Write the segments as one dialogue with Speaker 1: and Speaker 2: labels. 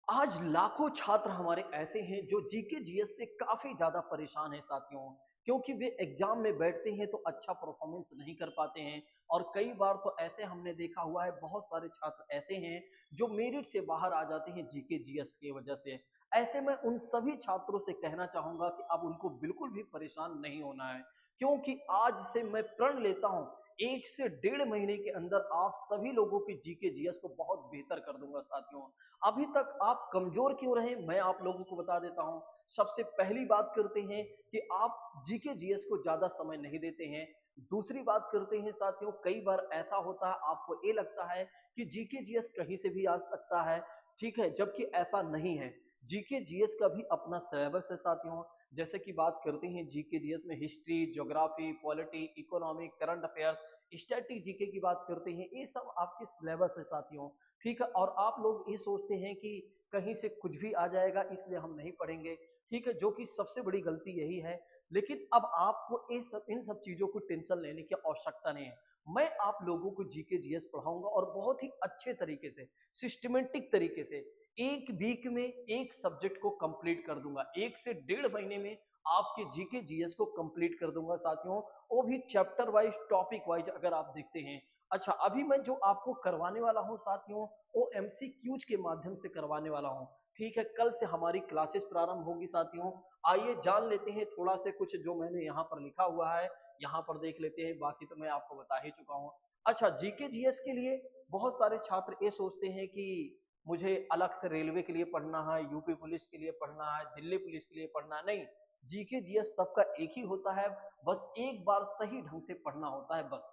Speaker 1: आज लाखों छात्र हमारे ऐसे हैं जो जीके जीएस से काफी ज्यादा परेशान हैं साथियों। क्योंकि वे एग्जाम में बैठते हैं तो अच्छा परफॉर्मेंस नहीं कर पाते हैं। और कई बार तो ऐसे हमने देखा हुआ है, बहुत सारे छात्र ऐसे हैं जो मेरिट से बाहर आ जाते हैं जीके जीएस की वजह से। ऐसे में उन सभी छात्रों से कहना चाहूंगा कि अब उनको बिल्कुल भी परेशान नहीं होना है। क्योंकि आज से मैं प्रण लेता हूं, 1 से 1.5 महीने के अंदर आप सभी लोगों की जीके जीएस को बहुत बेहतर कर दूंगा साथियों। अभी तक आप कमजोर क्यों रहे, मैं आप लोगों को बता देता हूं। सबसे पहली बात करते हैं कि आप जीके जीएस को ज्यादा समय नहीं देते हैं। दूसरी बात करते हैं साथियों, कई बार ऐसा होता है आपको ये लगता है कि जीके जीएस कहीं से भी आ सकता है, ठीक है, जबकि ऐसा नहीं है। जीके जीएस का भी अपना सिलेबस है साथियों। जैसे कि बात करते हैं जीके जीएस में history, geography, polity, economic, current affairs, static GK की बात करते हैं, ये सब आपके सिलेबस है साथियों। ठीक है, और आप लोग ये सोचते हैं कि कहीं से कुछ भी आ जाएगा इसलिए हम नहीं पढ़ेंगे, ठीक है, जो कि सबसे बड़ी गलती यही है। लेकिन अब आपको इन सब चीजों को टेंशन लेने की आवश्यकता नहीं है। मैं आप लोगों को जीके जीएस पढ़ाऊंगा और बहुत ही अच्छे तरीके से, सिस्टमेटिक तरीके से, 1 वीक में एक सब्जेक्ट को कंप्लीट कर दूंगा। 1 से 1.5 महीने में आपके जीके जीएस को कंप्लीट कर दूंगा साथियों। वो भी चैप्टर वाइज, टॉपिक वाइज अगर आप देखते हैं। अच्छा, अभी मैं जो आपको करवाने वाला हूं साथियों, वो एमसीक्यूज के माध्यम से करवाने वाला हूं। ठीक है, कल से हमारी क्लासेस प्रारंभ होगी साथियों। आइए जान लेते हैं थोड़ा से कुछ जो मैंने यहाँ पर लिखा हुआ है, यहाँ पर देख लेते हैं, बाकी तो मैं आपको बता ही चुका हूँ। अच्छा, जीके जीएस के लिए बहुत सारे छात्र ये सोचते हैं कि मुझे अलग से रेलवे के लिए पढ़ना है, यूपी पुलिस के लिए पढ़ना है, दिल्ली पुलिस के लिए पढ़ना, नहीं। जीके जीएस सबका एक ही होता है, बस एक बार सही ढंग से पढ़ना होता है बस।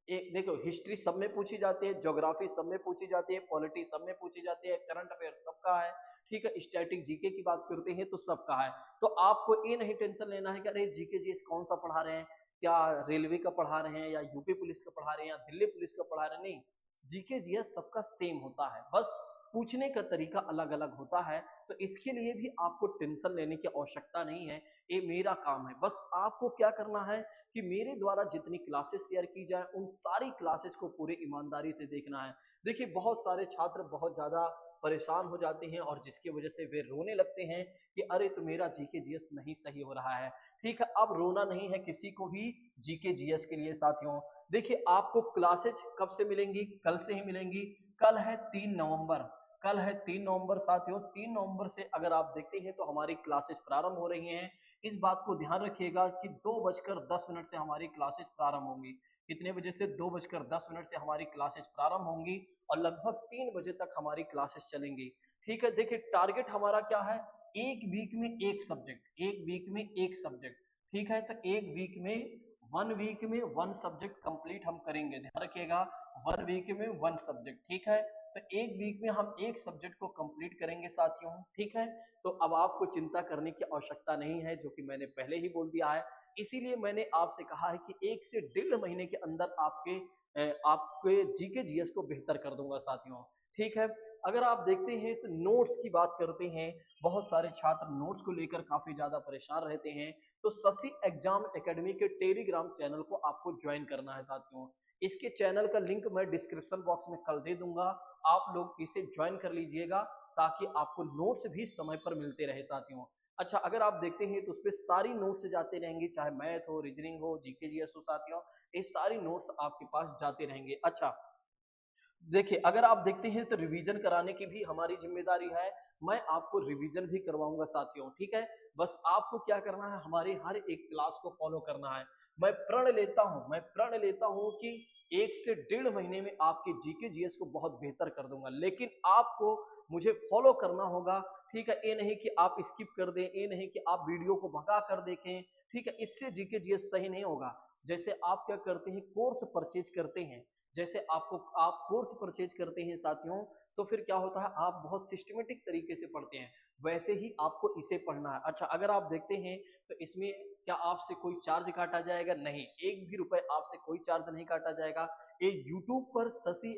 Speaker 1: एक देखो, हिस्ट्री सब में पूछी जाती है, ज्योग्राफी सब में पूछी जाती है, पॉलिटी सब में पूछी जाती है, करंट अफेयर सबका है, ठीक है, स्टैटिक जीके की बात करते हैं तो सबका है। तो आपको ये नहीं टेंशन लेना है कि अरे जीके जीएस कौन सा पढ़ा रहे हैं, क्या रेलवे का पढ़ा रहे हैं या यूपी पुलिस का पढ़ा रहे हैं या दिल्ली पुलिस का पढ़ा रहे हैं, नहीं। जीके जीएस सबका सेम होता है, बस पूछने का तरीका अलग अलग होता है। तो इसके लिए भी आपको टेंशन लेने की आवश्यकता नहीं है। ये मेरा काम है, बस आपको क्या करना है कि मेरे द्वारा जितनी क्लासेस शेयर की जाए उन सारी क्लासेस को पूरे ईमानदारी से देखना है। देखिए, बहुत सारे छात्र बहुत ज्यादा परेशान हो जाते हैं और जिसकी वजह से वे रोने लगते हैं कि अरे तो मेरा जीके जीएस नहीं सही हो रहा है। ठीक है, अब रोना नहीं है किसी को भी जीके जीएस के लिए साथियों। देखिए, आपको क्लासेस कब से मिलेंगी, कल से ही मिलेंगी। कल है 3 नवंबर, कल है 3 नवंबर साथियों। 3 नवंबर से अगर आप देखते हैं तो हमारी क्लासेस प्रारंभ हो रही हैं। इस बात को ध्यान रखिएगा कि 2:10 से हमारी क्लासेस प्रारंभ होंगी। कितने बजे से? 2:10 से हमारी क्लासेस प्रारंभ होंगी और लगभग 3 बजे तक हमारी क्लासेस चलेंगी। ठीक है, देखिए टारगेट हमारा क्या है, 1 वीक में एक सब्जेक्ट, 1 वीक में एक सब्जेक्ट। ठीक है, तो 1 वीक में, 1 वीक में 1 सब्जेक्ट कंप्लीट हम करेंगे, ध्यान रखिएगा, 1 वीक में 1 सब्जेक्ट। ठीक है, तो 1 वीक में हम एक सब्जेक्ट को कंप्लीट करेंगे साथियों। ठीक है, तो अब आपको चिंता करने की आवश्यकता नहीं है, जो कि मैंने पहले ही बोल दिया है। इसीलिए मैंने आपसे कहा है कि 1 से 1.5 महीने के अंदर आपके जीके जीएस को बेहतर कर दूंगा साथियों। ठीक है, अगर आप देखते हैं तो नोट्स की बात करते हैं। बहुत सारे छात्र नोट्स को लेकर काफी ज्यादा परेशान रहते हैं। तो शशि एग्जाम एकेडमी के टेलीग्राम चैनल को आपको ज्वाइन करना है साथियों। इसके चैनल का लिंक मैं डिस्क्रिप्शन बॉक्स में कल दे दूंगा, आप लोग इसे ज्वाइन कर लीजिएगा ताकि आपको नोट्स भी समय पर मिलते रहे साथियों। अच्छा, अगर आप देखते हैं तो उस पर सारी नोट्स जाते रहेंगे, चाहे मैथ हो, रीजनिंग हो, जीके जीएस हो साथियों, ये सारी नोट्स आपके पास जाते रहेंगे। अच्छा, देखिए, अगर आप देखते हैं तो रिवीजन कराने की भी हमारी जिम्मेदारी है। मैं आपको रिवीजन भी करवाऊंगा साथियों। ठीक है, बस आपको क्या करना है, हमारी हर एक क्लास को फॉलो करना है। मैं प्रण लेता हूं कि 1 से 1.5 महीने में आपके जीके जीएस को बहुत बेहतर कर दूंगा, लेकिन आपको मुझे फॉलो करना होगा। ठीक है, ये नहीं कि आप स्किप कर दें, ये नहीं कि आप वीडियो को भगा कर देखें। ठीक है, इससे जीके जीएस सही नहीं होगा। जैसे आप क्या करते हैं, कोर्स परचेज करते हैं, जैसे आप कोर्स परचेज करते हैं साथियों, तो फिर क्या होता है, आप बहुत सिस्टमेटिक तरीके से पढ़ते हैं, वैसे ही आपको इसे पढ़ना है। अच्छा, अगर आप देखते हैं तो इसमें क्या आपसे कोई चार्ज काटा जाएगा? नहीं, एक भी रुपए आपसे कोई चार्ज नहीं काटा जाएगा। ये यूट्यूब पर शशि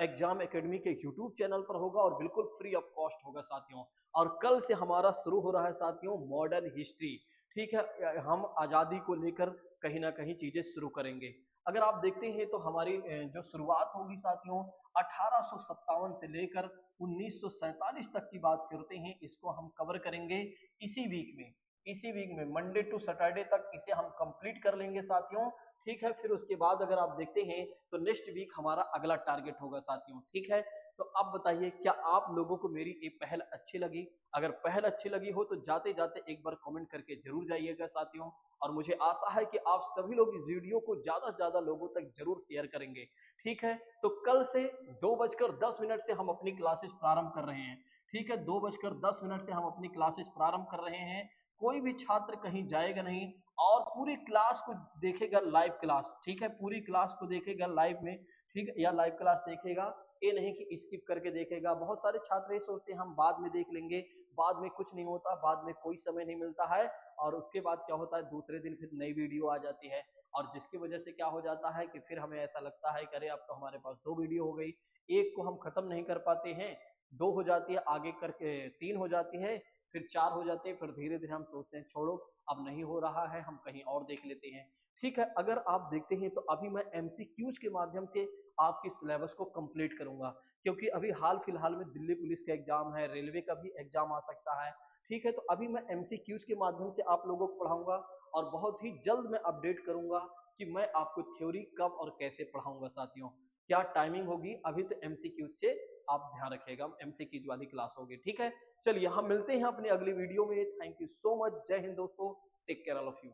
Speaker 1: एग्जाम एकेडमी के यूट्यूब चैनल पर होगा और बिल्कुल फ्री ऑफ कॉस्ट होगा साथियों। और कल से हमारा शुरू हो रहा है साथियों मॉडर्न हिस्ट्री। ठीक है, हम आजादी को लेकर कहीं ना कहीं चीजें शुरू करेंगे। अगर आप देखते हैं तो हमारी जो शुरुआत होगी साथियों 1857 से लेकर 1947 तक की बात करते हैं, इसको हम कवर करेंगे इसी वीक में। इसी वीक में मंडे टू सैटरडे तक इसे हम कंप्लीट कर लेंगे साथियों। ठीक है, फिर उसके बाद अगर आप देखते हैं तो नेक्स्ट वीक हमारा अगला टारगेट होगा साथियों। ठीक है, तो अब बताइए क्या आप लोगों को मेरी ये पहल अच्छी लगी? अगर पहल अच्छी लगी हो तो जाते जाते एक बार कमेंट करके जरूर जाइएगा साथियों। और मुझे आशा है कि आप सभी लोग इस वीडियो को ज्यादा से ज्यादा लोगों तक जरूर शेयर करेंगे। ठीक है, तो कल से 2:10 से हम अपनी क्लासेस प्रारंभ कर रहे हैं। ठीक है, 2:10 से हम अपनी क्लासेस प्रारंभ कर रहे हैं। कोई भी छात्र कहीं जाएगा नहीं और पूरी क्लास को देखेगा लाइव क्लास। ठीक है, पूरी क्लास को देखेगा लाइव में। ठीक है, या लाइव क्लास देखेगा, ये नहीं कि स्किप करके देखेगा। बहुत सारे छात्र ये सोचते हैं हम बाद में देख लेंगे, बाद में कुछ नहीं होता, बाद में कोई समय नहीं मिलता है और उसके बाद क्या होता है दूसरे दिन फिर नई वीडियो आ जाती है और जिसकी वजह से क्या हो जाता है कि फिर हमें ऐसा लगता है कि अरे अब तो हमारे पास 2 वीडियो हो गई, एक को हम खत्म नहीं कर पाते हैं, 2 हो जाती है, आगे करके 3 हो जाती है, फिर 4 हो जाते हैं, फिर धीरे धीरे हम सोचते हैं छोड़ो अब नहीं हो रहा है, हम कहीं और देख लेते हैं। ठीक है, अगर आप देखते हैं तो अभी मैं एमसीक्यूज के माध्यम से आपके सिलेबस को कंप्लीट करूंगा, क्योंकि अभी हाल फिलहाल में दिल्ली पुलिस का एग्जाम है, रेलवे का भी एग्जाम आ सकता है। ठीक है, तो अभी मैं एमसीक्यूज के माध्यम से आप लोगों को पढ़ाऊंगा और बहुत ही जल्द मैं अपडेट करूंगा कि मैं आपको थ्योरी कब और कैसे पढ़ाऊंगा साथियों, क्या टाइमिंग होगी। अभी तो एमसीक्यूज से आप ध्यान रखिएगा, एमसीक्यूज वाली क्लास होगी। ठीक है, चलिए हम मिलते हैं अपनी अगली वीडियो में। थैंक यू सो मच, जय हिंद दोस्तों, take care all of you.